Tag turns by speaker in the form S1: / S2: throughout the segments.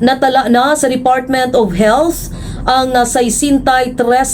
S1: Natala na sa Department of Health ang 63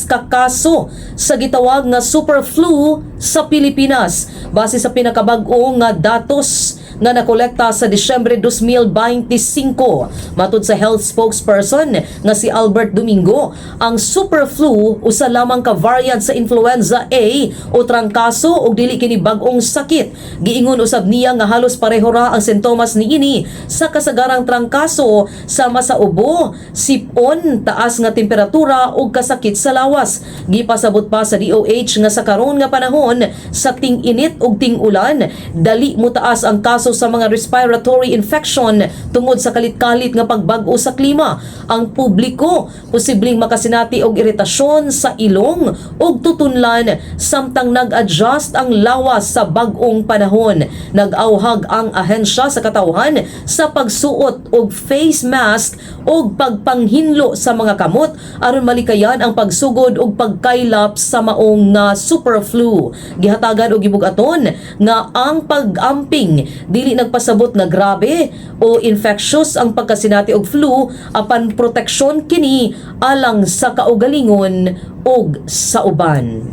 S1: ka kaso sa gitawag nga super flu sa Pilipinas base sa pinakabag-o nga datos nga nakolekta sa Disyembre 2025. Matud sa health spokesperson nga si Albert Domingo, ang super flu usa lamang ka variant sa influenza A o trangkaso ug dili kini bag-ong sakit. Giingon usab niya nga halos pareho ra ang sintomas niini sa kasagarang trangkaso sama sa ubo, sipon, taas nga temperatura ug kasakit sa lawas. Gipasabot pa sa DOH nga sa karon nga panahon sa ting-init ug ting-ulan, dali mo taas ang kaso sa mga respiratory infection tungod sa kalit-kalit nga pagbag-o sa klima. Ang publiko posibleng makasinati og iritasyon sa ilong ug tutunlan samtang nag-adjust ang lawas sa bag-ong panahon. Nag-awhag ang ahensya sa katawhan sa pagsuot og face mask ug pagpanghinlo sa mga kamot aron malikayan ang pagsugod ug pagkaylap sa maong nga super flu. Gihatagan og gibugaton nga ang pag-amping dili nagpasabot nga grabe o infectious ang pagkasinati og flu apan proteksyon kini alang sa kaugalingon ug sa uban.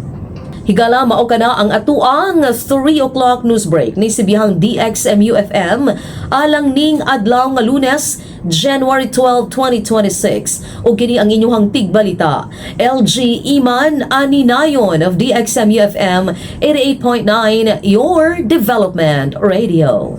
S1: Higala mao kana ang atuang 3 o'clock news break ni sibihang DXMU FM alang ning adlaw nga Lunes, January 12, 2026. O kini ang inyong tigbalita. LG Iman Aninayon of DXMU FM 88.9, your development radio.